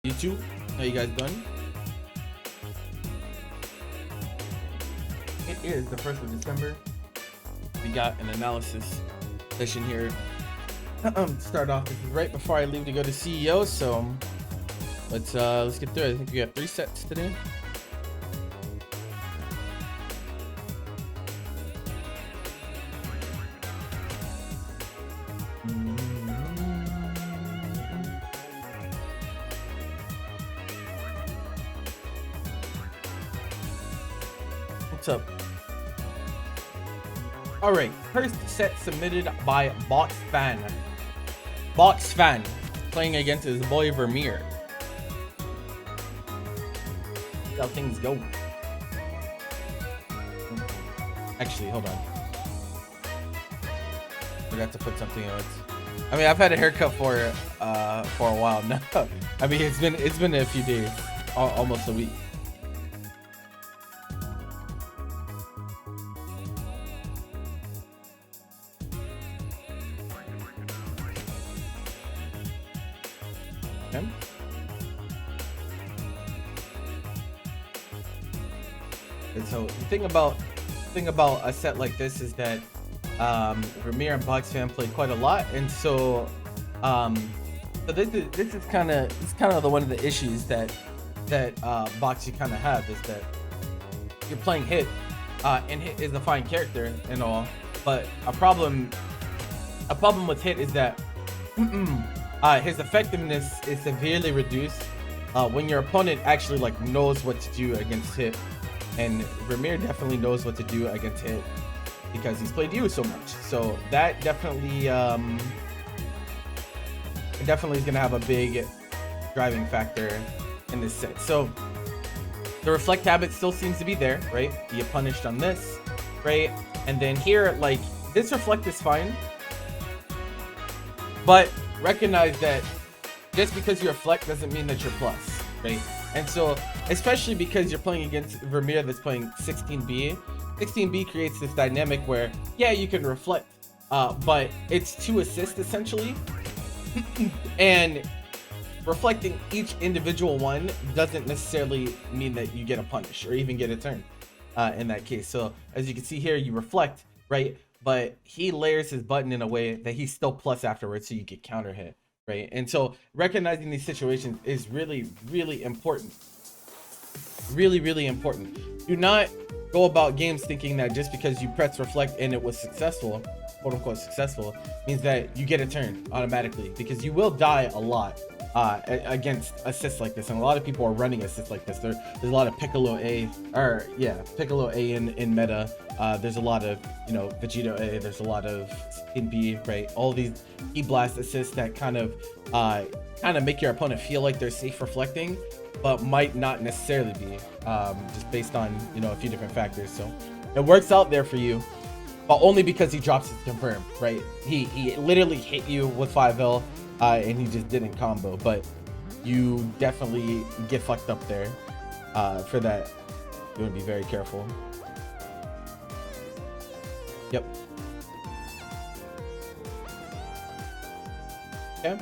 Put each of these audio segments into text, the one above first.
YouTube, how you guys doing? It is the 1st of December. We got an analysis session here. Start off. This is right before I leave to go to CEO, so let's get through it. I think we got 3 sets today. What's up? All right, first set submitted by Box Fan. Box Fan playing against his boy Vermeer. See how things go. Actually, hold on. Forgot to put something else. I mean, I've had a haircut for a while now. I mean, it's been a few days, almost a week. Okay. And so the thing about a set like this is that Vermeer and Box Fan play quite a lot, and so this is kind of the one of the issues that Box you kind of have is that you're playing Hit, and Hit is a fine character and all, but a problem with Hit is that his effectiveness is severely reduced when your opponent actually like knows what to do against Hit, and Vermeer definitely knows what to do against Hit because he's played you so much. So that definitely is gonna have a big driving factor in this set. So the reflect habit still seems to be there, right? You get punished on this, right? And then here, like, this reflect is fine, but recognize that just because you reflect doesn't mean that you're plus, right? And so, especially because you're playing against Vermeer that's playing 16B, 16B creates this dynamic where, yeah, you can reflect, but it's 2 assists essentially, and reflecting each individual one doesn't necessarily mean that you get a punish or even get a turn in that case. So as you can see here, you reflect, right? But he layers his button in a way that he's still plus afterwards, so you get counter hit, right? And so recognizing these situations is really, really important. Really, really important. Do not go about games thinking that just because you press reflect and it was successful, quote unquote successful, means that you get a turn automatically, because you will die a lot against assists like this, and a lot of people are running assists like this. There's a lot of Piccolo A in meta. There's a lot of, you know, Vegito A. There's a lot of Spin B, right? All these E-blast assists that kind of make your opponent feel like they're safe reflecting, but might not necessarily be, just based on, you know, a few different factors. So it works out there for you, but only because he drops his confirm, right? He literally hit you with 5L, and he just didn't combo, but you definitely get fucked up there. For that, you want to be very careful. Yep. Okay.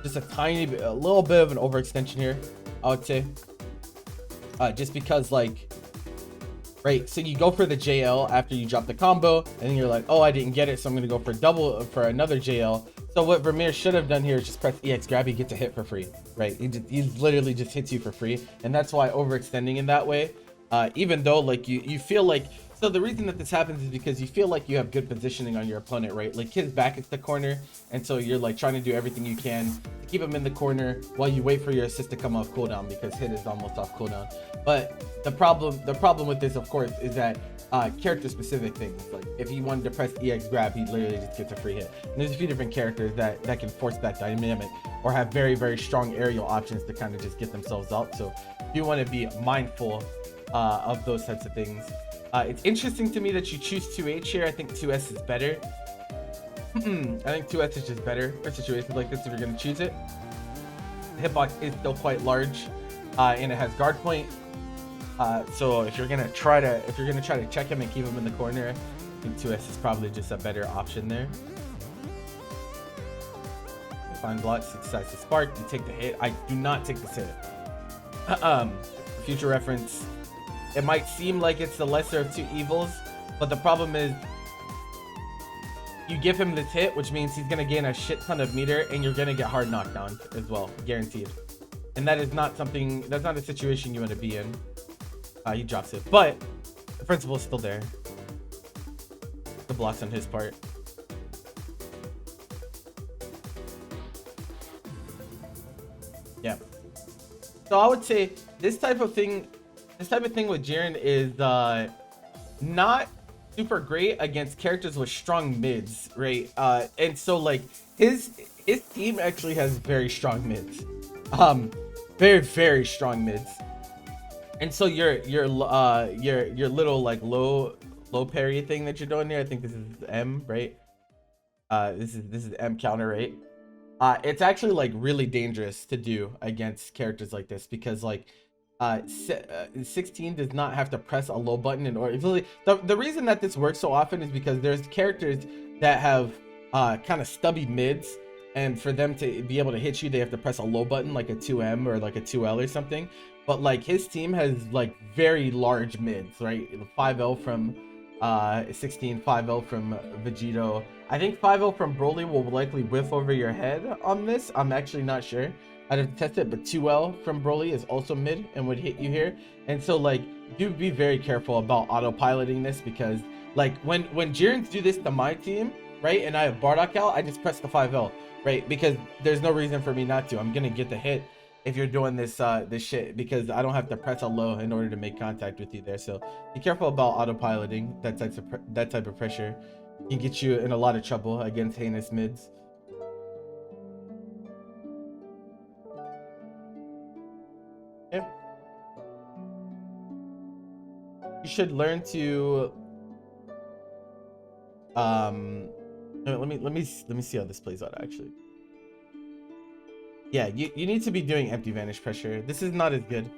Just a little bit of an overextension here, I would say. Just because, like, right, so you go for the JL after you drop the combo, and then you're like, oh, I didn't get it, so I'm gonna go for another JL. So what Vermeer should have done here is just press EX grab, you get to hit for free, right? He literally just hits you for free, and that's why overextending in that way, even though like you feel like, so the reason that this happens is because you feel like you have good positioning on your opponent, right? Like his back is the corner, and so you're like trying to do everything you can to keep him in the corner while you wait for your assist to come off cooldown, because hit is almost off cooldown. But the problem with this, of course, is that character specific things. Like if he wanted to press EX grab, he literally just gets a free hit. And there's a few different characters that can force that dynamic, or have very, very strong aerial options to kind of just get themselves out. So you want to be mindful of those types of things. It's interesting to me that you choose 2H here. I think 2S is better. I think 2S is just better for situations like this if you're going to choose it. The hitbox is still quite large, and it has guard point. So if you're gonna try to check him and keep him in the corner, I think 2S is probably just a better option there. fine blocks. He decides to spark. You take the hit. I do not take this hit. Future reference. It might seem like it's the lesser of two evils, but the problem is you give him this hit, which means he's gonna gain a shit ton of meter, and you're gonna get hard knockdown as well, guaranteed. And that is not something. That's not a situation you want to be in. He drops it, but the principle is still there. The blocks on his part. Yeah. So I would say this type of thing with Jiren is not super great against characters with strong mids, right? And so like his team actually has very strong mids. Very strong mids. And so your little like low parry thing that you're doing here, I think this is M, right? This is M counter, right? It's actually like really dangerous to do against characters like this, because like 16 does not have to press a low button in order. The reason that this works so often is because there's characters that have kind of stubby mids, and for them to be able to hit you, they have to press a low button like a 2M or like a 2L or something. But like his team has like very large mids, right? 5L from 16, 5L from Vegito. I think 5L from Broly will likely whiff over your head on this. I'm actually not sure. I'd have to test it, but 2L from Broly is also mid and would hit you here. And so like, do be very careful about autopiloting this, because like when Jirens do this to my team, right, and I have Bardock out, I just press the 5L, right? Because there's no reason for me not to. I'm gonna get the hit if you're doing this this shit, because I don't have to press a low in order to make contact with you there. So be careful about autopiloting. That type of pressure can get you in a lot of trouble against heinous mids. Yeah. You should learn to let me see how this plays out actually. Yeah, you need to be doing empty vanish pressure. This is not as good.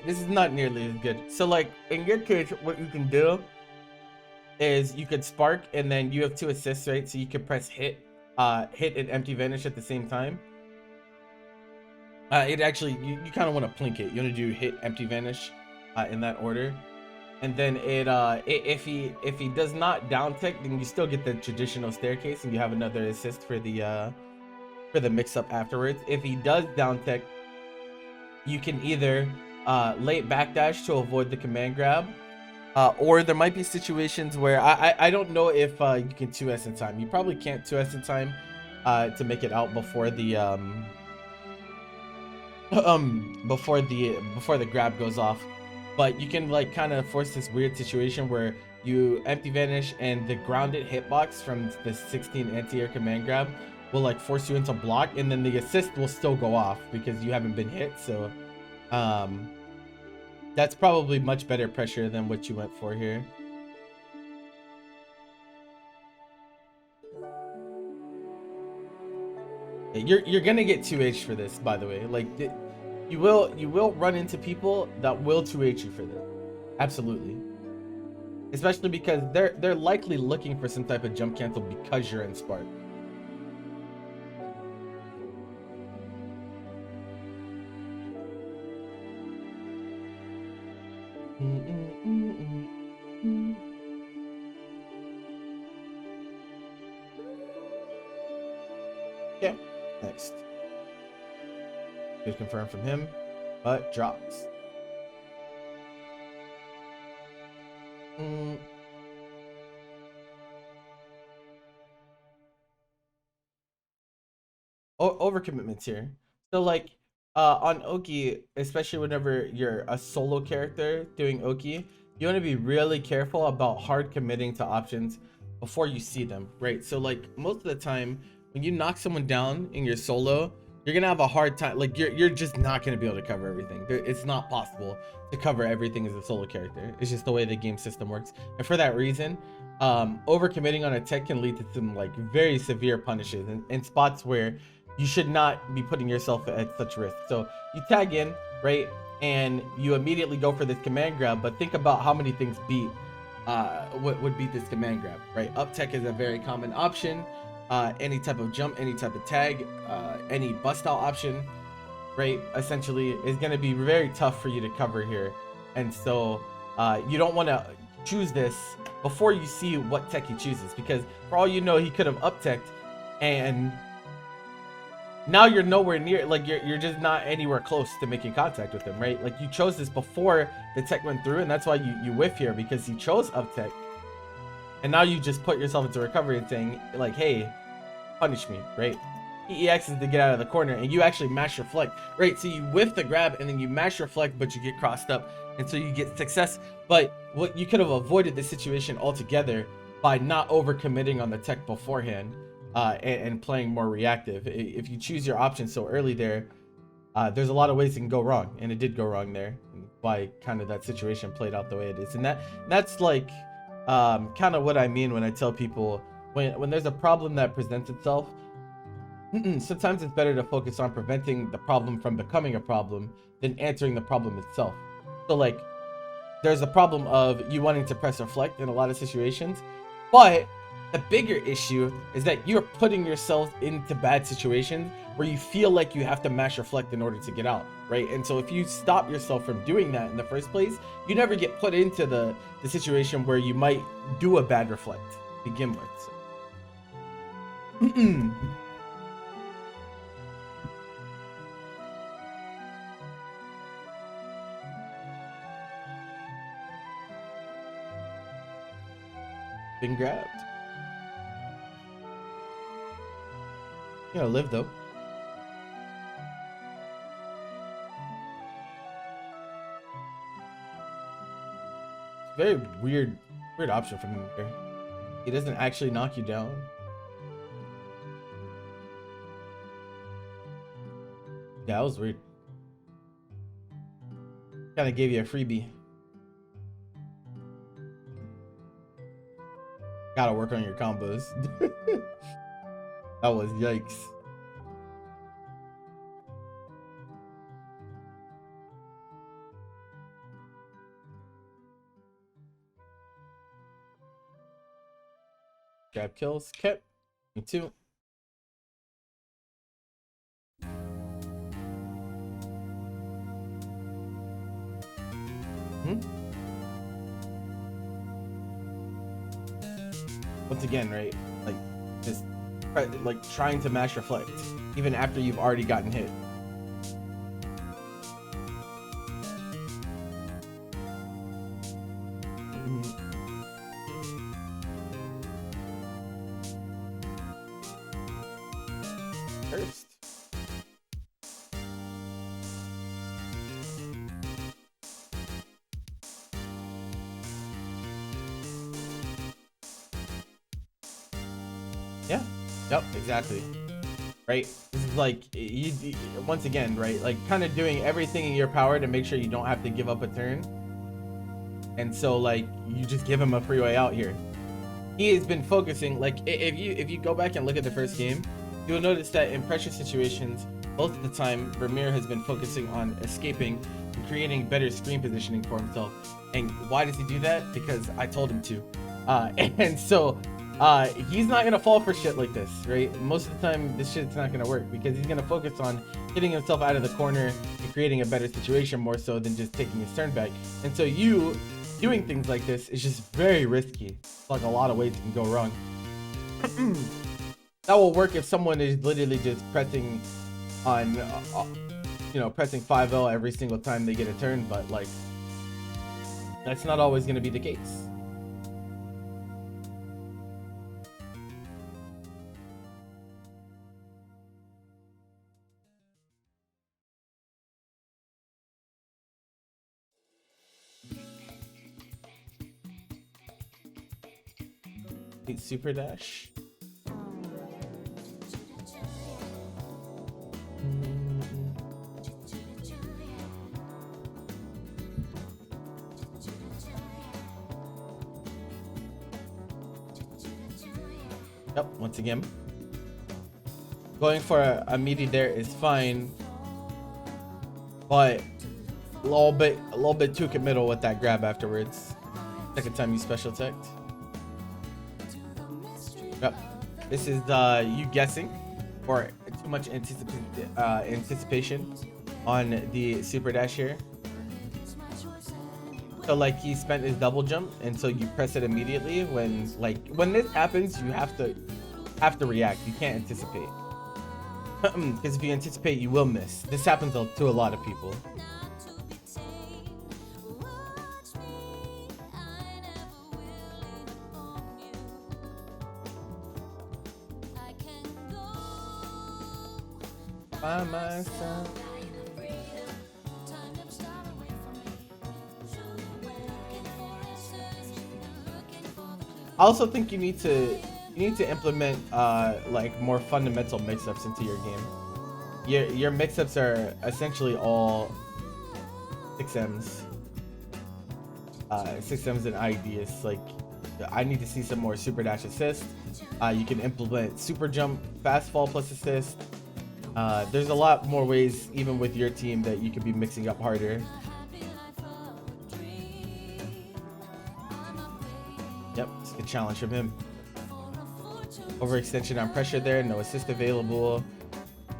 This is not nearly as good. So like in your case, what you can do is you could spark, and then you have 2 assists, right? So you could press hit and empty vanish at the same time. It actually, you kind of want to plink it. You want to do hit, empty vanish in that order. And then if he does not down tech, then you still get the traditional staircase, and you have another assist for the mix up afterwards. If he does down tech, you can either late backdash to avoid the command grab, or there might be situations where I don't know if you can 2S in time. You probably can't 2S in time to make it out before the before the grab goes off. But you can like kind of force this weird situation where you empty vanish, and the grounded hitbox from the 16 anti-air command grab will like force you into block, and then the assist will still go off because you haven't been hit. So that's probably much better pressure than what you went for here. You're gonna get 2H for this, by the way. Like you will run into people that will 2H you for this. Absolutely. Especially because they're likely looking for some type of jump cancel because you're in Spark. Yeah. Next. Good confirm from him, but drops. Overcommitments here. So like on Oki, especially whenever you're a solo character doing Oki, you want to be really careful about hard committing to options before you see them, right? So like most of the time when you knock someone down in your solo, you're gonna have a hard time. Like you're just not gonna be able to cover everything. It's not possible to cover everything as a solo character. It's just the way the game system works. And for that reason, overcommitting on a tech can lead to some like very severe punishes and spots where you should not be putting yourself at such risk. So you tag in, right, and you immediately go for this command grab, but think about how many things beat what would beat this command grab, right? Up tech is a very common option. any type of jump, any type of tag, any bust out option, right, essentially is going to be very tough for you to cover here. And so you don't want to choose this before you see what tech he chooses, because for all you know, he could have up teched, and now you're nowhere near, like you're just not anywhere close to making contact with him, right? Like you chose this before the tech went through, and that's why you whiff here, because he chose up tech. And now you just put yourself into recovery and saying like, hey, punish me, right? He EXs to get out of the corner, and you actually mash reflect, right? So you whiff the grab and then you mash reflect, but you get crossed up, and so you get success. But what you could have avoided this situation altogether by not overcommitting on the tech beforehand, and playing more reactive. If you choose your option so early there, there's a lot of ways it can go wrong, and it did go wrong there. And why kind of that situation played out the way it is, and that's like kind of what I mean when I tell people when there's a problem that presents itself. Sometimes it's better to focus on preventing the problem from becoming a problem than answering the problem itself. So like, there's a problem of you wanting to press reflect in a lot of situations, but the bigger issue is that you're putting yourself into bad situations where you feel like you have to mash reflect in order to get out, right? And so if you stop yourself from doing that in the first place, you never get put into the situation where you might do a bad reflect to begin with. Been grabbed. You gotta live though. Very weird option from him here. He doesn't actually knock you down. Yeah, that was weird. Kind of gave you a freebie. Gotta work on your combos. That was yikes. Grab kills. Okay. Me too. Once again, right? Like, just like trying to mash reflect even after you've already gotten hit. First. Yeah. Yep, exactly. Right? This is like, you once again, right? Like kind of doing everything in your power to make sure you don't have to give up a turn. And so like, you just give him a free way out here. He has been focusing, like if you go back and look at the first game, you'll notice that in pressure situations, most of the time, Vermeer has been focusing on escaping and creating better screen positioning for himself. And why does he do that? Because I told him to. And so he's not gonna fall for shit like this, right? Most of the time, this shit's not gonna work because he's gonna focus on getting himself out of the corner and creating a better situation more so than just taking his turn back. And so you doing things like this is just very risky. Like a lot of ways it can go wrong. That will work if someone is literally just pressing on, pressing 5L every single time they get a turn, but like, that's not always gonna be the case. Super dash. Yep, once again. Going for a meaty there is fine, but a little bit too committal with that grab afterwards. Second time you special teched. Yep. This is you guessing or too much anticipation on the super dash here. So like he spent his double jump, and so you press it immediately. When this happens, you have to react. You can't anticipate, because if you anticipate, you will miss. This happens to a lot of people. By myself. I also think you need to implement like more fundamental mix-ups into your game. Your mix-ups are essentially all 6Ms. 6Ms and IDs. Like, I need to see some more super dash assist. You can implement super jump, fast fall plus assist. There's a lot more ways, even with your team, that you could be mixing up harder. Yep, it's a good challenge from him. Overextension on pressure there, no assist available.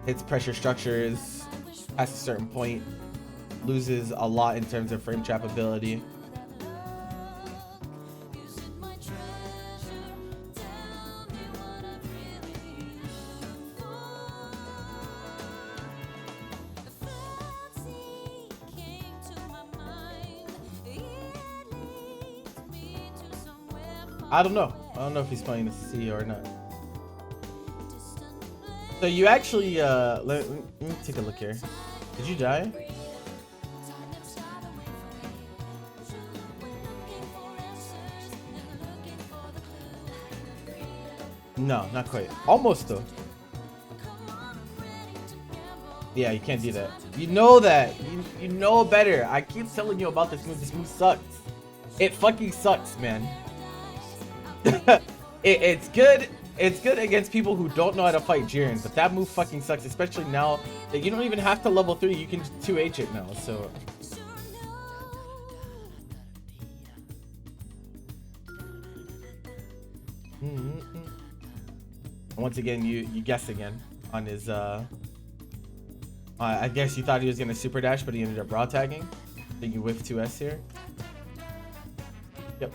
Hits pressure structures past a certain point. Loses a lot in terms of frame trap ability. I don't know. I don't know if he's playing the C or not. So you actually, let me take a look here. Did you die? No, not quite. Almost though. Yeah, you can't do that. You know that. You know better. I keep telling you about this move. This move sucks. It fucking sucks, man. It's good against people who don't know how to fight Jiren, but that move fucking sucks, especially now that you don't even have to level 3. You can 2H it now, so once again you guessed again on his I guess you thought he was gonna super dash, but he ended up raw tagging. I think you whiffed 2S here. Yep.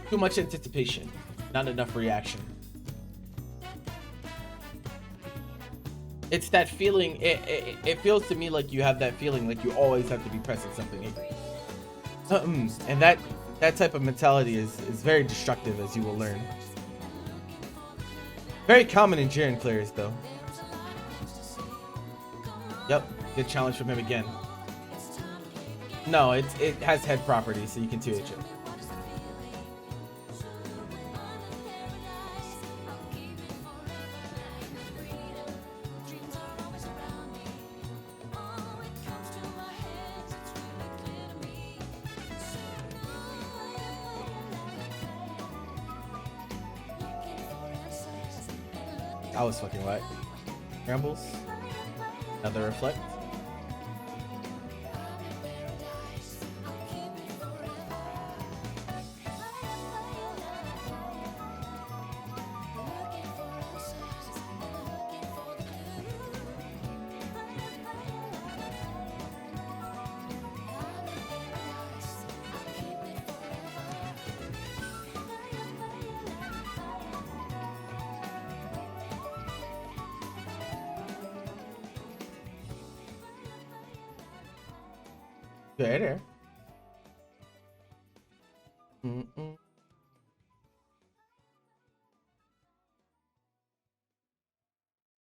Too much anticipation, not enough reaction. It's that feeling. It feels to me like you have that feeling like you always have to be pressing something. And that type of mentality is very destructive, as you will learn. Very common in Jiren players, though. Yep, good challenge from him again. No, it has head properties, so you can 2H it. I was fucking wet. Rambles. Another reflect. Good there.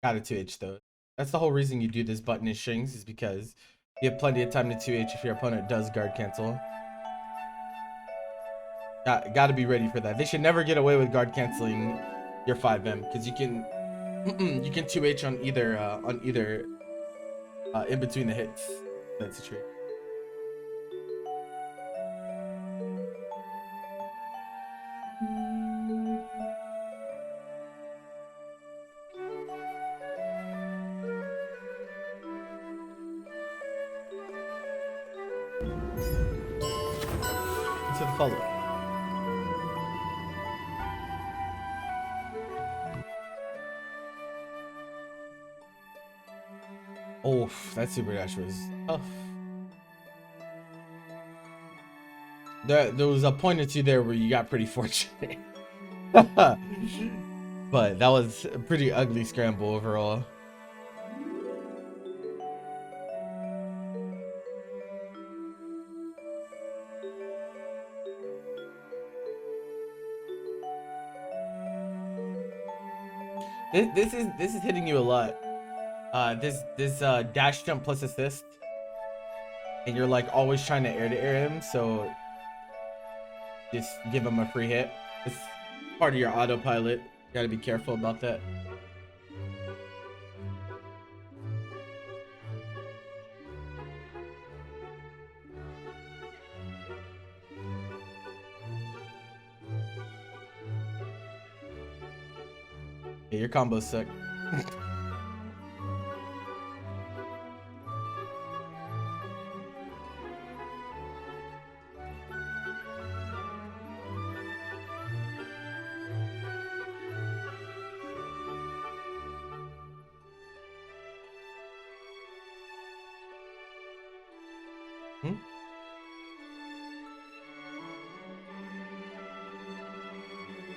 Got a 2H though. That's the whole reason you do this button in strings, is because you have plenty of time to 2H if your opponent does guard cancel. Got to be ready for that. They should never get away with guard canceling your 5M, because you can 2H on either in between the hits. That's the trick. To the follow. Oh, that super dash was tough. There was a point or two there where you got pretty fortunate. But that was a pretty ugly scramble overall. This is hitting you a lot. This dash jump plus assist, and you're like always trying to air him, so just give him a free hit. It's part of your autopilot. You gotta be careful about that. Yeah, your combos suck. Hmm?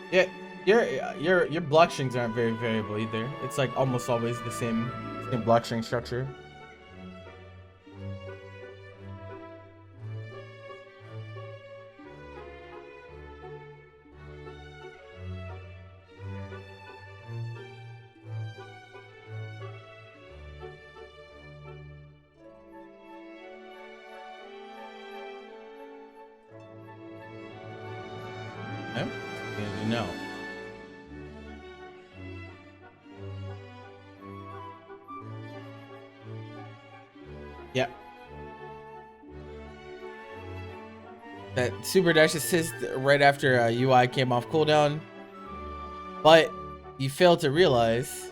Yeah, your block strings aren't very variable either. It's like almost always the same block string structure. Okay? Yeah, you know. Yeah. That super dash assist right after UI came off cooldown, but you failed to realize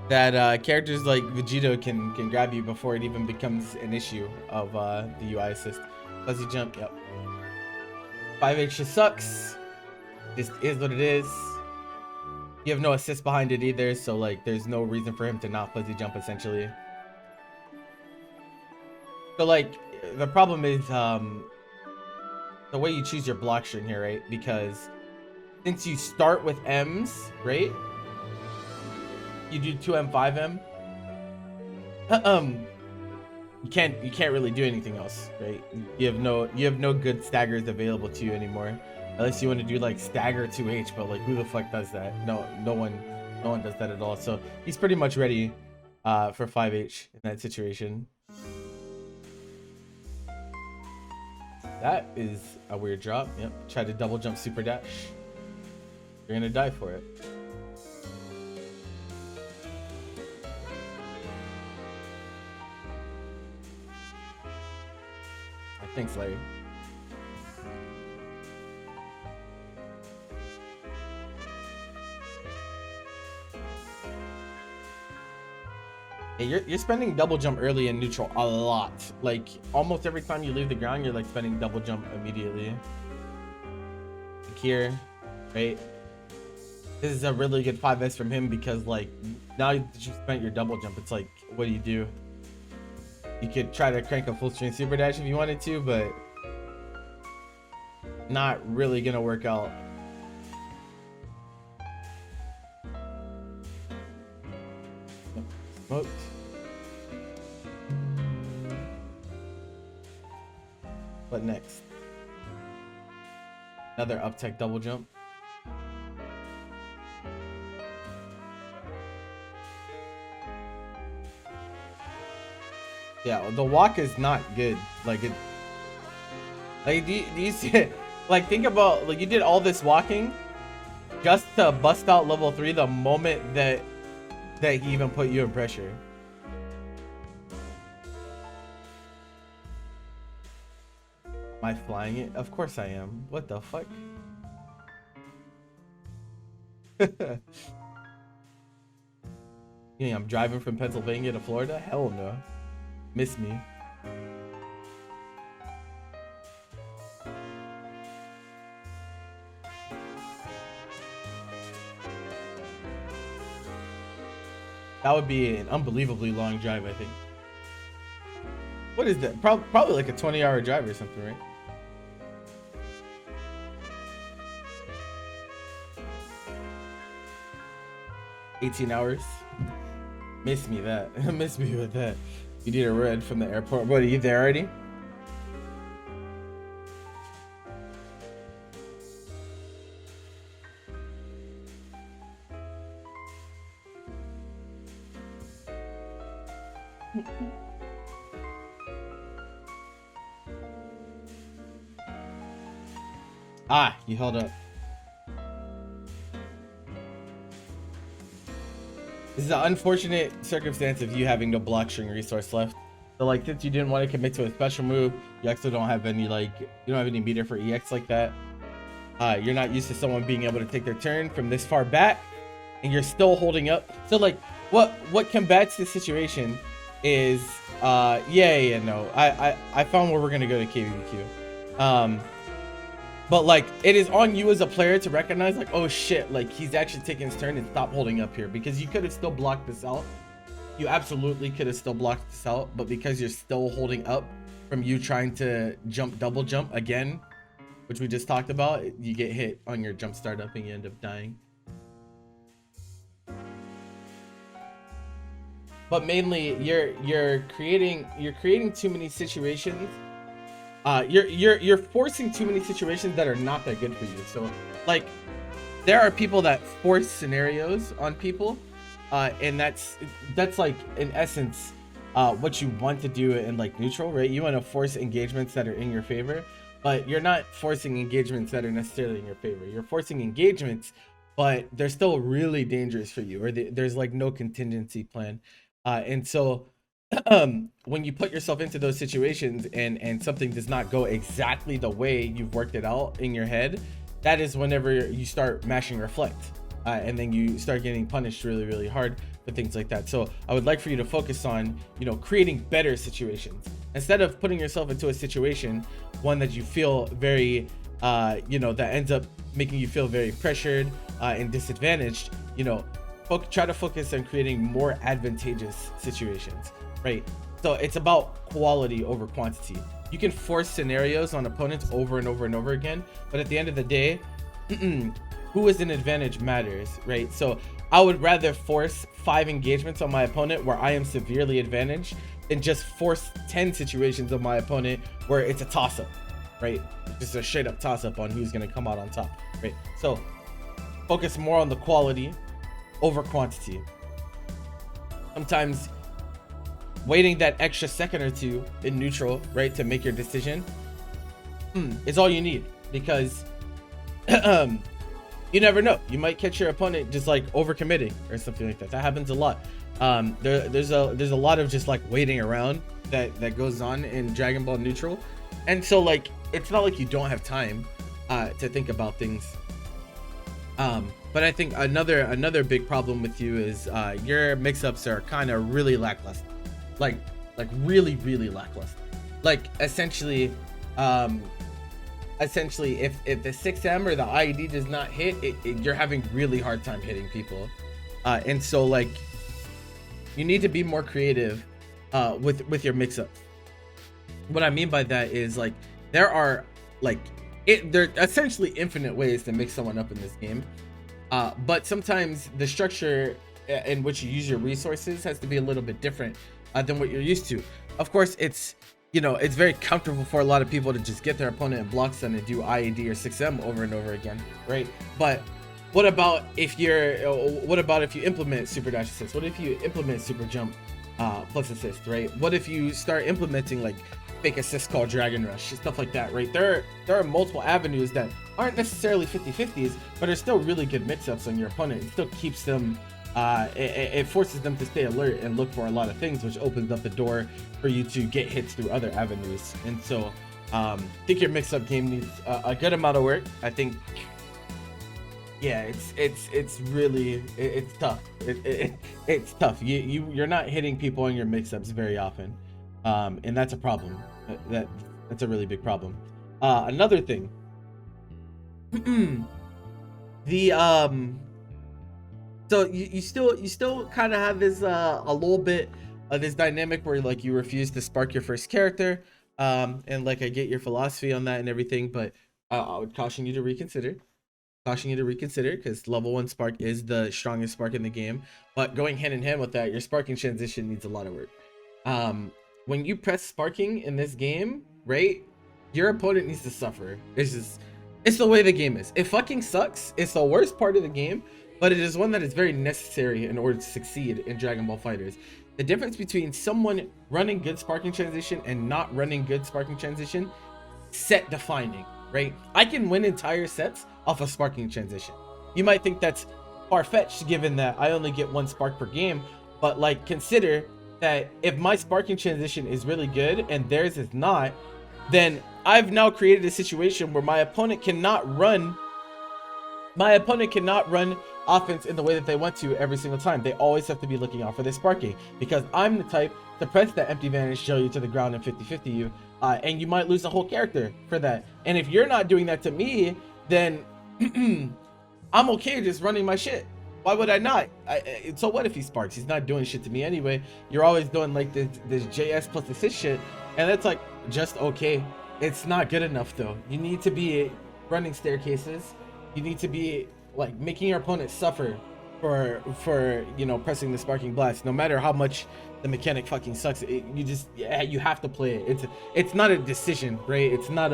that characters like Vegito can grab you before it even becomes an issue of the UI assist. Fuzzy jump, yep. 5H just sucks. This is what it is. You have no assist behind it either, so like there's no reason for him to not fuzzy jump essentially. So like the problem is the way you choose your block string here, right? Because since you start with M's, right? You do 2M, 5M. You can't really do anything else, right? You have no good staggers available to you anymore. Unless you want to do like stagger 2H, but like who the fuck does that? No one does that at all. So he's pretty much ready for 5H in that situation. That is a weird drop. Yep. Try to double jump super dash. You're gonna die for it. Thanks, Larry. Hey, you're spending double jump early in neutral a lot. Like almost every time you leave the ground, you're like spending double jump immediately. Like here, right? This is a really good 5S from him because like now that you spent your double jump, it's like, what do? You could try to crank a full string super dash if you wanted to, but not really gonna work out. Smoked. What next? Another up tech double jump. Yeah, the walk is not good. Like it. Like do you see it? Like think about like you did all this walking just to bust out level 3 the moment that he even put you in pressure. Am I flying it? Of course I am. What the fuck? You know, I'm driving from Pennsylvania to Florida? Hell no. Miss me. That would be an unbelievably long drive, I think. What is that? Probably like a 20-hour drive or something, right? $18 hours. Miss me that. Miss me with that. You need a red from the airport. What, are you there already? Ah, you held up. This is an unfortunate circumstance of you having no block string resource left. So like, since you didn't want to commit to a special move, you actually don't have any like, you don't have any meter for EX like that. You're not used to someone being able to take their turn from this far back, and you're still holding up. So like, what combats this situation is, no, I found where we're gonna go to KBBQ. But like, it is on you as a player to recognize like, oh shit, like he's actually taking his turn and stop holding up here, because you could have still blocked this out. You absolutely could have still blocked this out, but because you're still holding up from you trying to double jump again, which we just talked about, you get hit on your jump start up and you end up dying. But mainly you're creating too many situations. You're forcing too many situations that are not that good for you. So like, there are people that force scenarios on people, and that's like in essence what you want to do in like neutral, right? You want to force engagements that are in your favor, but you're not forcing engagements that are necessarily in your favor. You're forcing engagements, but they're still really dangerous for you, or there's like no contingency plan, and so when you put yourself into those situations and something does not go exactly the way you've worked it out in your head, that is whenever you start mashing reflect, and then you start getting punished really, really hard for things like that. So I would like for you to focus on, you know, creating better situations instead of putting yourself into a situation, one that you feel very, you know, that ends up making you feel very pressured and disadvantaged. You know, try to focus on creating more advantageous situations. Right, so it's about quality over quantity. You can force scenarios on opponents over and over and over again, but at the end of the day, who is an advantage matters, right? So I would rather force 5 engagements on my opponent where I am severely advantaged than just force 10 situations on my opponent where it's a toss-up, right? Just a straight up toss-up on who's gonna come out on top, right? So focus more on the quality over quantity. Sometimes waiting that extra second or two in neutral, right, to make your decision is all you need, because you never know, you might catch your opponent just like overcommitting or something like that. That happens a lot. There's a lot of just like waiting around that goes on in Dragon Ball neutral, and so like, it's not like you don't have time to think about things. But I think another big problem with you is your mix-ups are kind of really lackluster. Like really, really lackluster. Like essentially if the 6M or the IED does not hit, you're having really hard time hitting people, and so like, you need to be more creative with your mix-ups. What I mean by that is like, there are essentially infinite ways to mix someone up in this game, but sometimes the structure in which you use your resources has to be a little bit different than what you're used to. Of course, it's, you know, it's very comfortable for a lot of people to just get their opponent in block stun and do IED or 6M over and over again, right? But what about if you implement super dash assist? What if you implement super jump plus assist, right? What if you start implementing like fake assist called Dragon Rush, stuff like that, right? There are multiple avenues that aren't necessarily 50-50s, but are still really good mix-ups on your opponent. It still keeps them it forces them to stay alert and look for a lot of things, which opens up the door for you to get hits through other avenues. And so I think your mix-up game needs a good amount of work. I think, yeah, it's really tough. It's tough. You're not hitting people on your mix-ups very often, and that's a problem. That's a really big problem. Another thing, So you still kind of have this a little bit of this dynamic where like you refuse to spark your first character, and like I get your philosophy on that and everything, but I would caution you to reconsider. Caution you to reconsider, because level 1 spark is the strongest spark in the game. But going hand in hand with that, your sparking transition needs a lot of work. When you press sparking in this game, right, your opponent needs to suffer. It's the way the game is. It fucking sucks. It's the worst part of the game, but it is one that is very necessary in order to succeed in Dragon Ball FighterZ. The difference between someone running good sparking transition and not running good sparking transition, set defining, right? I can win entire sets off a sparking transition. You might think that's far-fetched given that I only get 1 spark per game, but like consider that if my sparking transition is really good and theirs is not, then I've now created a situation where my opponent cannot run offense in the way that they want to every single time. They always have to be looking out for their sparking, because I'm the type to press that empty vanish, show you to the ground and 50-50 you, and you might lose a whole character for that. And if you're not doing that to me, then I'm okay just running my shit. Why would I not? So what if he sparks? He's not doing shit to me anyway. You're always doing like this JS plus assist shit, and that's like just okay. It's not good enough though. You need to be running staircases. You need to be like making your opponent suffer for you know, pressing the sparking blast, no matter how much the mechanic fucking sucks. You have to play it. It's not a decision, right? It's not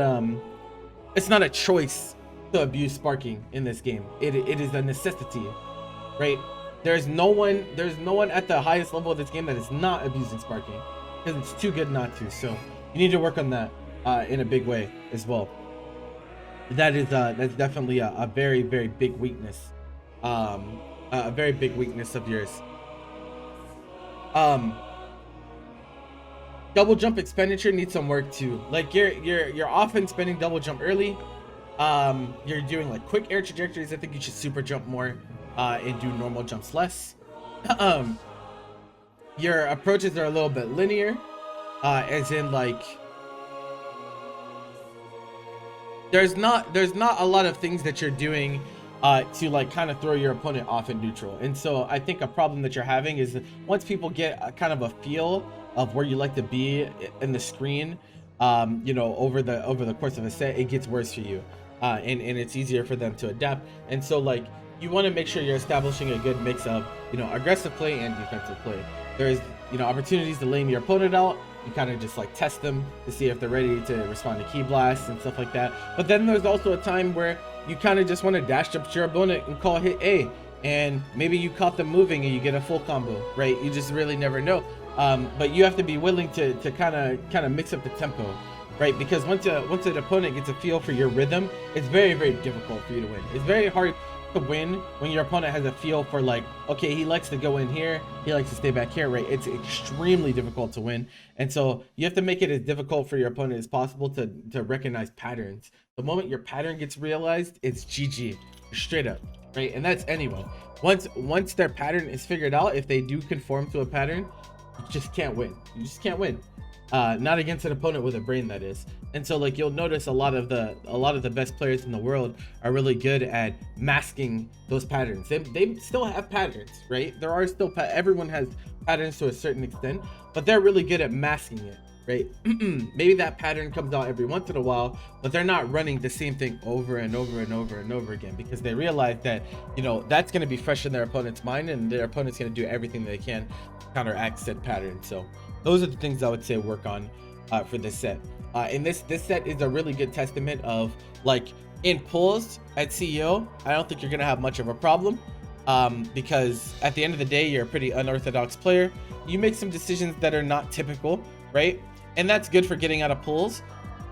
a choice to abuse sparking in this game. It is a necessity, right? There's no one at the highest level of this game that is not abusing sparking, because it's too good not to. So you need to work on that in a big way as well. That's definitely a very, very big weakness, a very big weakness of yours. Double jump expenditure needs some work too. Like you're often spending double jump early. You're doing like quick air trajectories. I think you should super jump more and do normal jumps less. Your approaches are a little bit linear, as in like there's not a lot of things that you're doing to like kind of throw your opponent off in neutral. And so I think a problem that you're having is that once people get a kind of a feel of where you like to be in the screen, you know, over the course of a set, it gets worse for you, and it's easier for them to adapt. And so like you want to make sure you're establishing a good mix of, you know, aggressive play and defensive play. There's, you know, opportunities to lame your opponent out. You kind of just like test them to see if they're ready to respond to key blasts and stuff like that. But then there's also a time where you kind of just want to dash up to your opponent and call hit A, and maybe you caught them moving and you get a full combo, right? You just really never know. But you have to be willing to kind of mix up the tempo, right? Because once an opponent gets a feel for your rhythm, it's very, very difficult for you to win. It's very hard to win when your opponent has a feel for like, okay, he likes to go in here, he likes to stay back here, right? It's extremely difficult to win. And so you have to make it as difficult for your opponent as possible to recognize patterns. The moment your pattern gets realized, it's GG, straight up, right? And that's anyone. Once their pattern is figured out, if they do conform to a pattern, you just can't win. You just can't win. Not against an opponent with a brain, that is. And so like you'll notice a lot of the best players in the world are really good at masking those patterns. They still have patterns, right? There are still everyone has patterns to a certain extent, but they're really good at masking it, right? Maybe that pattern comes out every once in a while, but they're not running the same thing over and over and over and over again, because they realize that, you know, that's going to be fresh in their opponent's mind, and their opponent's going to do everything they can to counteract said pattern. So those are the things I would say work on for this set. And this set is a really good testament of like in pulls at CEO, I don't think you're gonna have much of a problem, because at the end of the day, you're a pretty unorthodox player. You make some decisions that are not typical, right? And that's good for getting out of pulls.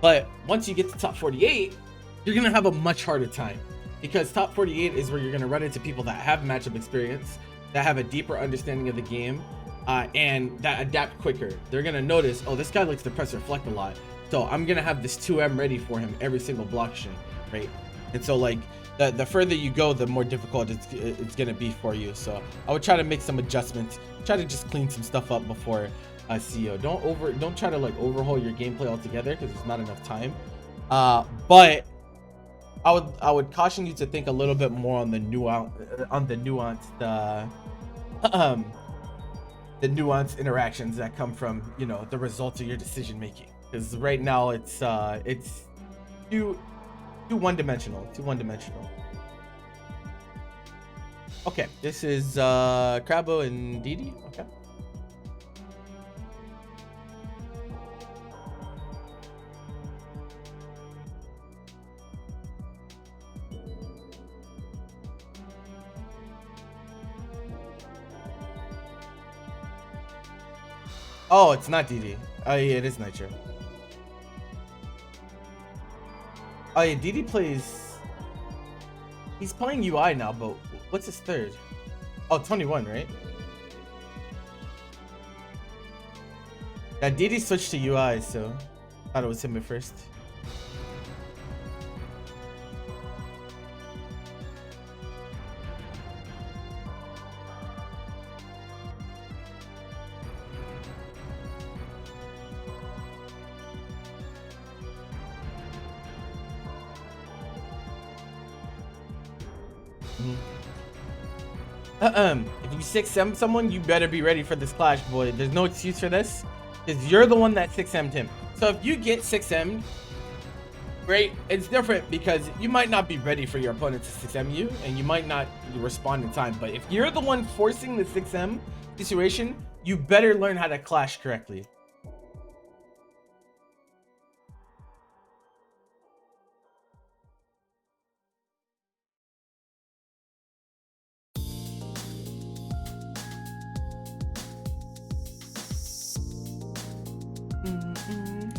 But once you get to top 48, you're gonna have a much harder time, because top 48 is where you're gonna run into people that have matchup experience, that have a deeper understanding of the game, and that adapt quicker. They're gonna notice, oh, this guy likes to press reflect a lot, so I'm gonna have this 2M ready for him every single block string, right? And so like the further you go, the more difficult it's gonna be for you. So I would try to make some adjustments, try to just clean some stuff up before CEO. Don't try to like overhaul your gameplay altogether, because there's not enough time. But I would caution you to think a little bit more on the nuanced um the nuanced interactions that come from, you know, the results of your decision making. Because right now it's too one-dimensional. Okay, this is Crabbo and Didi. Okay. Oh, it's not Didi. Oh yeah, it is Nitro. Oh yeah, Didi plays. He's playing UI now, but what's his third? Oh, 21, right? Yeah, Didi switched to UI, so thought it was him at first. If you 6M someone, you better be ready for this clash, boy. There's no excuse for this, because you're the one that 6M'd him. So if you get 6M'd, great. It's different because you might not be ready for your opponent to 6M you, and you might not respond in time. But if you're the one forcing the 6M situation, you better learn how to clash correctly.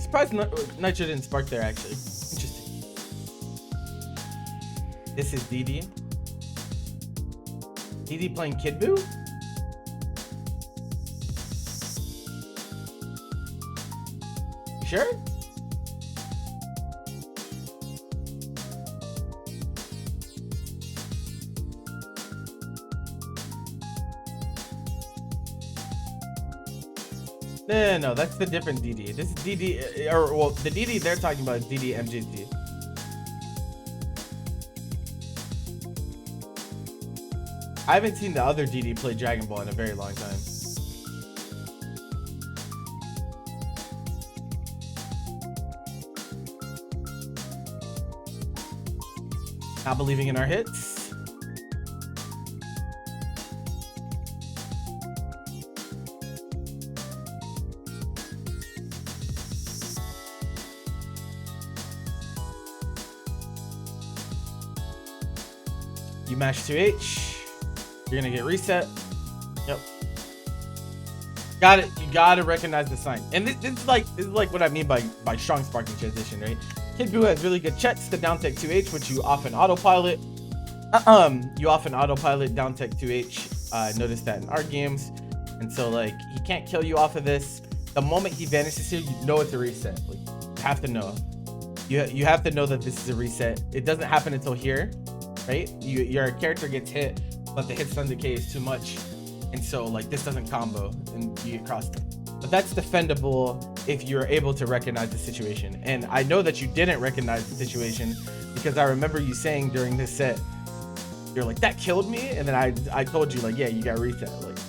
Surprised Nitro didn't spark there, actually. Interesting. This is Didi. Didi playing Kid Buu? Sure? No, that's the different DD. This is DD, or well, the DD they're talking about is DD MJZ. I haven't seen the other DD play Dragon Ball in a very long time. Not believing in our hits. You mash 2H, you're gonna get reset. Yep. Got it. You gotta recognize the sign. And this is like what I mean by strong sparking transition, right? Kid Buu has really good checks to down tech 2H, which you often autopilot. You often autopilot down tech 2H. I noticed that in our games, and so like he can't kill you off of this. The moment he vanishes here, you know it's a reset. Like you have to know. You have to know that this is a reset. It doesn't happen until here. Right? Your character gets hit, but the hit stun decay is too much, and so like this doesn't combo and you get crossed. But that's defendable if you're able to recognize the situation. And I know that you didn't recognize the situation because I remember you saying during this set, you're like, that killed me, and then I told you like, yeah, you got reset. Like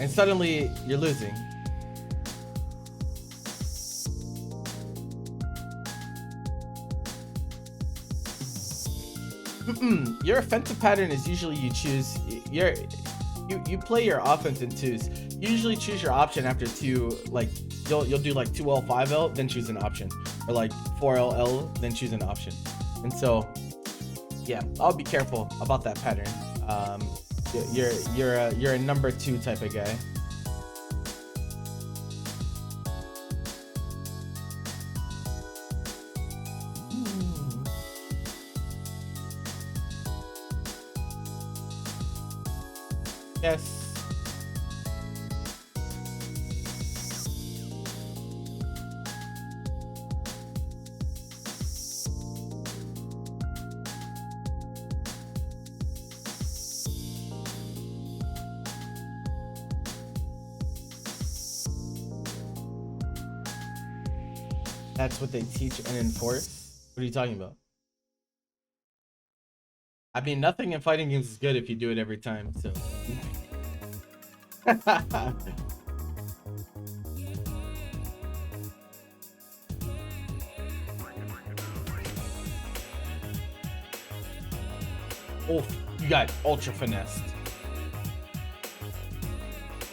And suddenly you're losing. Your offensive pattern is usually you choose you play your offense in twos. You usually choose your option after two, like you'll do like 2L 5L then choose an option, or like 4LL then choose an option. And so yeah, I'll be careful about that pattern. You're a number 2 type of guy. Yes. That's what they teach and enforce? What are you talking about? I mean, nothing in fighting games is good if you do it every time, so. Oh, you got ultra finessed.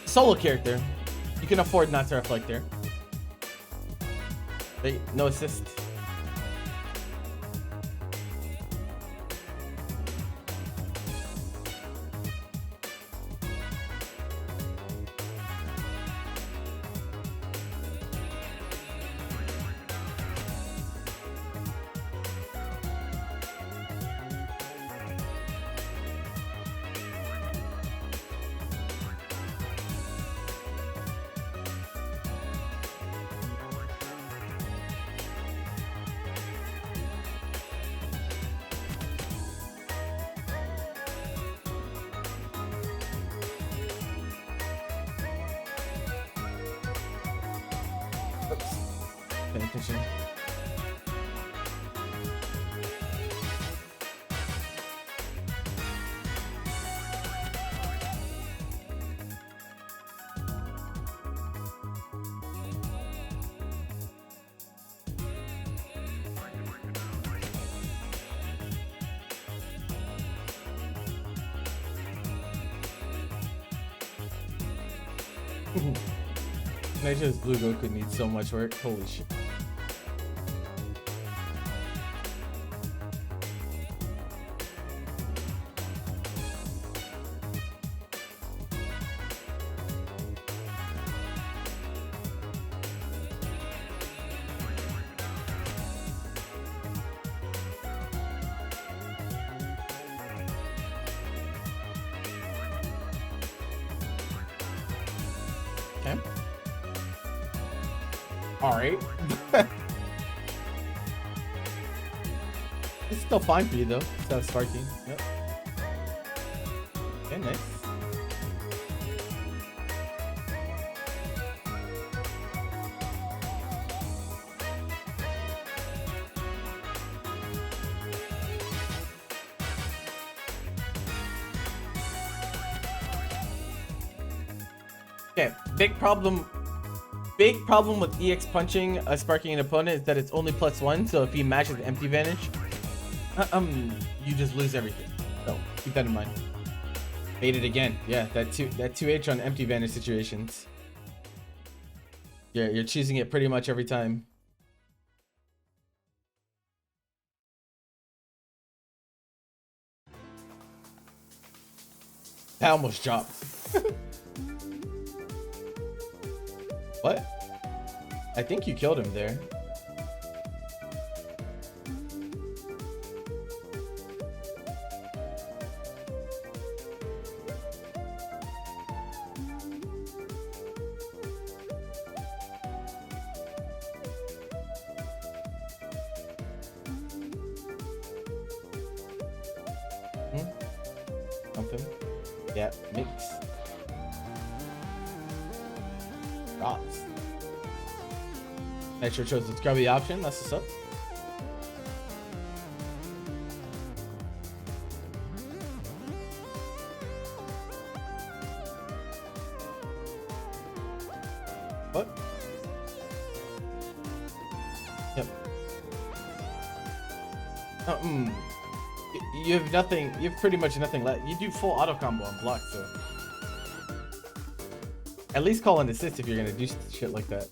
Solo character. You can afford not to reflect there. Wait, no assist. Oops. Paying attention. Nature's Blue Goku needs so much work. Holy shit. Okay. Alright. It's still fine for you though. Still sparking. Yep. Okay, nice. Okay, big problem with EX punching sparking an opponent is that it's only +1, so if he matches empty vanish, you just lose everything. So keep that in mind. Made it again. Yeah, that 2H on empty vanish situations. Yeah, you're choosing it pretty much every time. That almost dropped. What? I think you killed him there. Something. Yeah, mix. Drops. Nitro chose the scrubby option. That's what's up. What? Yep. You have nothing. You have pretty much nothing left. You do full auto combo on block, so at least call an assist if you're gonna do shit like that.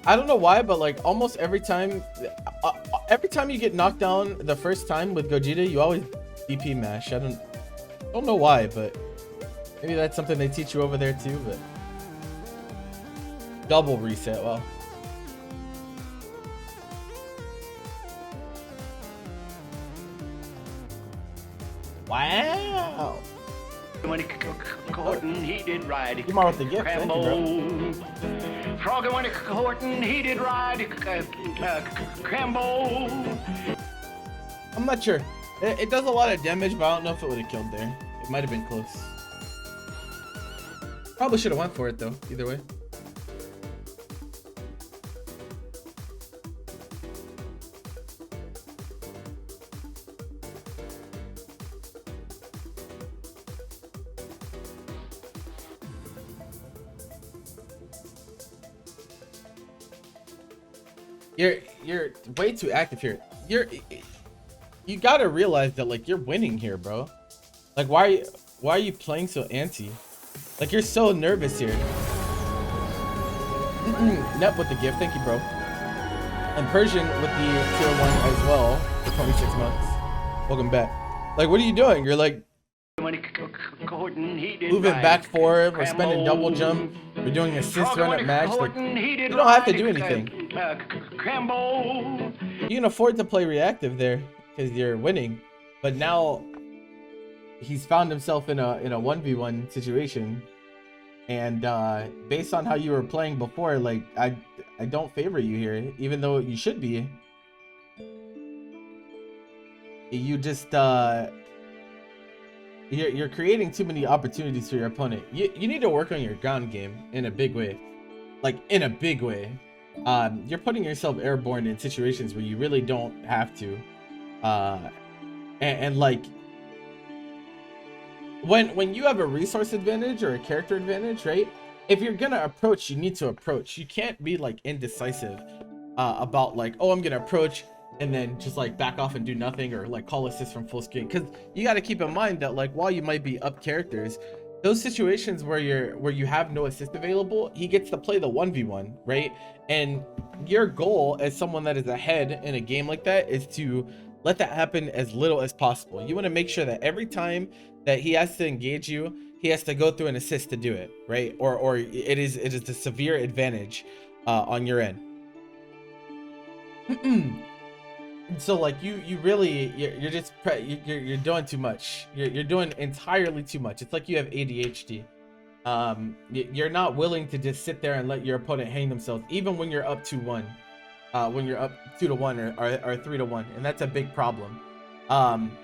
I don't know why, but like almost every time you get knocked down the first time with Gogeta, you always DP mash. I don't know why, but maybe that's something they teach you over there too. But double reset, well. Wow. When he did ride, Come on with the gift. Thank you, bro. Froggy when he did ride, Crambo. I'm not sure. It does a lot of damage, but I don't know if it would have killed there. It might have been close. Probably should have went for it though. Either way. You're way too active here. You gotta realize that like you're winning here, bro. Like why are you playing so anti? Like you're so nervous here. Net with the gift, thank you, bro. And Persian with the tier 1 as well for 26 months. Welcome back. Like what are you doing? You're like moving back forward, we're spending double jump, we're doing assist run at match. Like, you don't have to do anything. You can afford to play reactive there because you're winning, but now he's found himself in a 1v1 situation, and based on how you were playing before, like I don't favor you here, even though you should be. You just you're creating too many opportunities for your opponent. You need to work on your ground game in a big way, like in a big way. You're putting yourself airborne in situations where you really don't have to, and like when you have a resource advantage or a character advantage, right? If you're gonna approach, you need to approach. You can't be like indecisive about like, oh, I'm gonna approach and then just like back off and do nothing, or like call assist from full screen. Because you got to keep in mind that like while you might be up characters, those situations where you have no assist available, he gets to play the 1v1, right? And your goal as someone that is ahead in a game like that is to let that happen as little as possible. You want to make sure that every time that he has to engage you, he has to go through an assist to do it, right? Or it is a severe advantage on your end. So like you're doing too much. You're doing entirely too much. It's like you have ADHD. You're not willing to just sit there and let your opponent hang themselves, even when you're up 2-1, when you're up 2-1 or 3-1, and that's a big problem.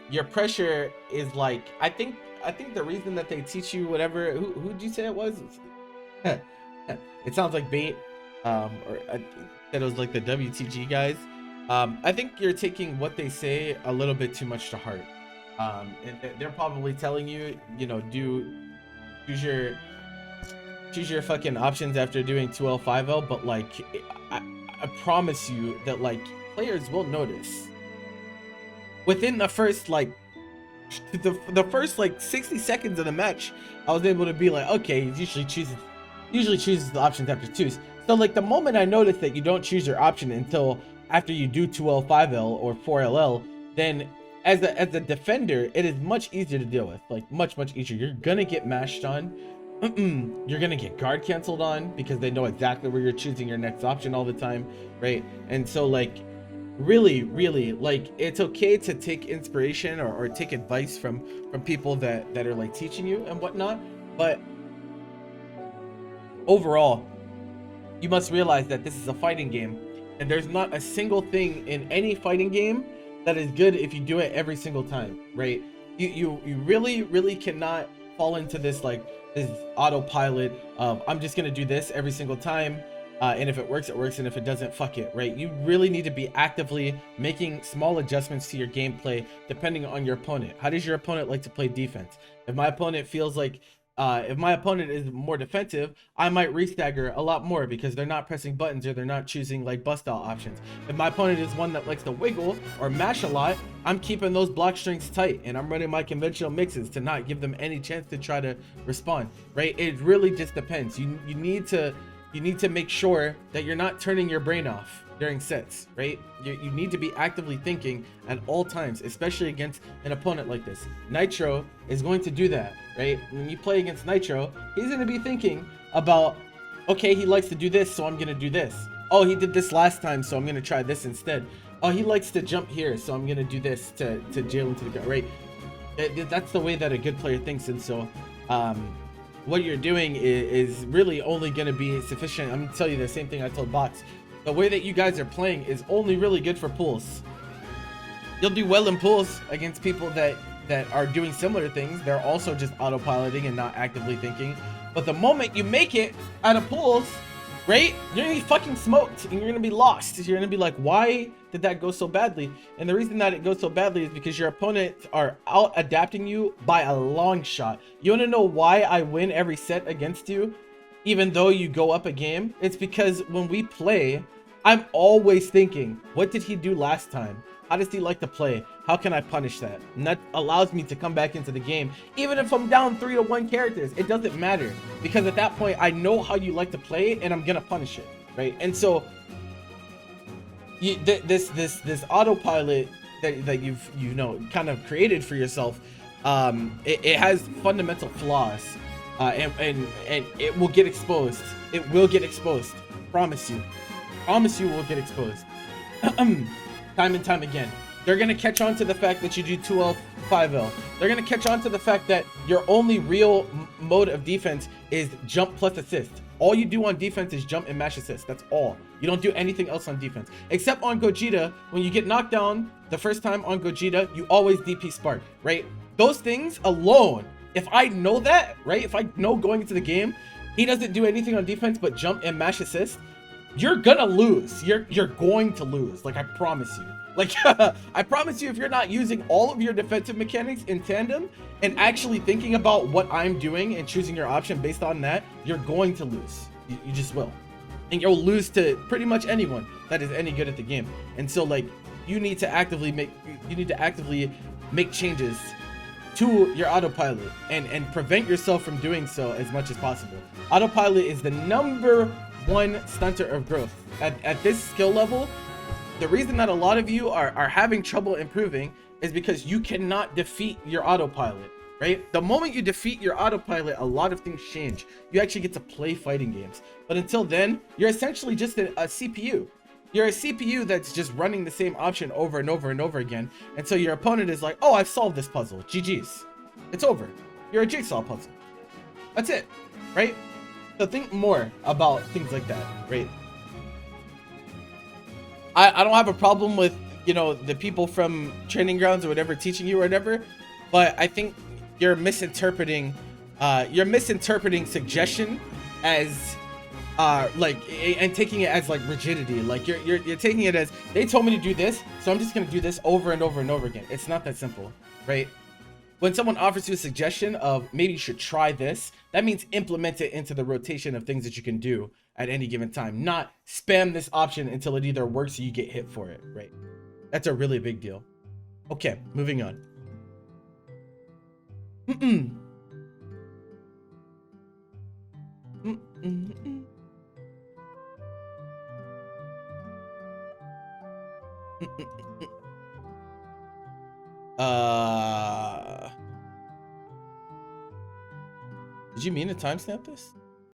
Your pressure is like, I think the reason that they teach you whatever, who'd you say it was? It sounds like bait, or that it was like the WTG guys. I think you're taking what they say a little bit too much to heart. And they're probably telling you, you know, choose your fucking options after doing 2L 5L, but like I promise you that like players will notice within the first like the first like 60 seconds of the match. I was able to be like, okay, he usually chooses the options after 2s. So like the moment I notice that you don't choose your option until after you do 2L 5L or 4LL, then as a defender, it is much easier to deal with. Like much easier. You're gonna get mashed on. You're gonna get guard canceled on because they know exactly where you're choosing your next option all the time, right? And so like really like it's okay to take inspiration or take advice from people that are like teaching you and whatnot, but overall you must realize that this is a fighting game, and there's not a single thing in any fighting game that is good if you do it every single time, right? You really cannot fall into this like this autopilot of I'm just gonna do this every single time, and if it works, it works, and if it doesn't, fuck it, right? You really need to be actively making small adjustments to your gameplay depending on your opponent. How does your opponent like to play defense? If my opponent feels like if my opponent is more defensive, I might restagger a lot more because they're not pressing buttons or they're not choosing like bust out options. If my opponent is one that likes to wiggle or mash a lot, I'm keeping those block strings tight and I'm running my conventional mixes to not give them any chance to try to respond, right? It really just depends. You need to you need to make sure that you're not turning your brain off during sets, right? You need to be actively thinking at all times, especially against an opponent like this. Nitro is going to do that, right? When you play against Nitro, he's going to be thinking about, okay, he likes to do this, so I'm going to do this. Oh, he did this last time, so I'm going to try this instead. Oh, he likes to jump here, so I'm going to do this to jail into the ground, right? That's the way that a good player thinks. And so what you're doing is really only going to be sufficient. I'm going to tell you the same thing I told bots. The way that you guys are playing is only really good for pools. You'll do well in pools against people that are doing similar things. They're also just autopiloting and not actively thinking. But the moment you make it out of pools, right, you're gonna be fucking smoked and you're gonna be lost. You're gonna be like, why did that go so badly? And the reason that it goes so badly is because your opponents are out adapting you by a long shot. You want to know why I win every set against you, even though you go up a game? It's because when we play, I'm always thinking, what did he do last time? How does he like to play? How can I punish that? And that allows me to come back into the game. Even if I'm down 3-1 characters, it doesn't matter. Because at that point, I know how you like to play and I'm gonna punish it, right? And so, this autopilot that you've kind of created for yourself, it has fundamental flaws. And it will get exposed. It will get exposed. Promise you. Promise you will get exposed. Time and time again. They're gonna catch on to the fact that you do 2L, 5L. They're gonna catch on to the fact that your only real mode of defense is jump plus assist. All you do on defense is jump and mash assist. That's all. You don't do anything else on defense. Except on Gogeta, when you get knocked down the first time on Gogeta, you always DP Spark, right? Those things alone, if I know that, right? If I know going into the game, he doesn't do anything on defense but jump and mash assist, you're gonna lose. You're going to lose. Like, I promise you. Like, I promise you, if you're not using all of your defensive mechanics in tandem and actually thinking about what I'm doing and choosing your option based on that, you're going to lose. You just will. And you'll lose to pretty much anyone that is any good at the game. And so, like, you need to actively make changes to your autopilot and prevent yourself from doing so as much as possible. Autopilot is the #1 stunter of growth. At this skill level, the reason that a lot of you are having trouble improving is because you cannot defeat your autopilot, right? The moment you defeat your autopilot, a lot of things change. You actually get to play fighting games. But until then, you're essentially just a CPU. You're a CPU that's just running the same option over and over and over again. And so your opponent is like, oh, I've solved this puzzle. GG's. It's over. You're a jigsaw puzzle. That's it, right? So think more about things like that, right? I don't have a problem with, the people from training grounds or whatever teaching you or whatever, but I think you're misinterpreting suggestion as and taking it as like rigidity. Like you're taking it as, they told me to do this, so I'm just gonna do this over and over and over again. It's not that simple, right? When someone offers you a suggestion of maybe you should try this, that means implement it into the rotation of things that you can do at any given time, not spam this option until it either works or you get hit for it, right? That's a really big deal. Okay, moving on. Did you mean to timestamp this?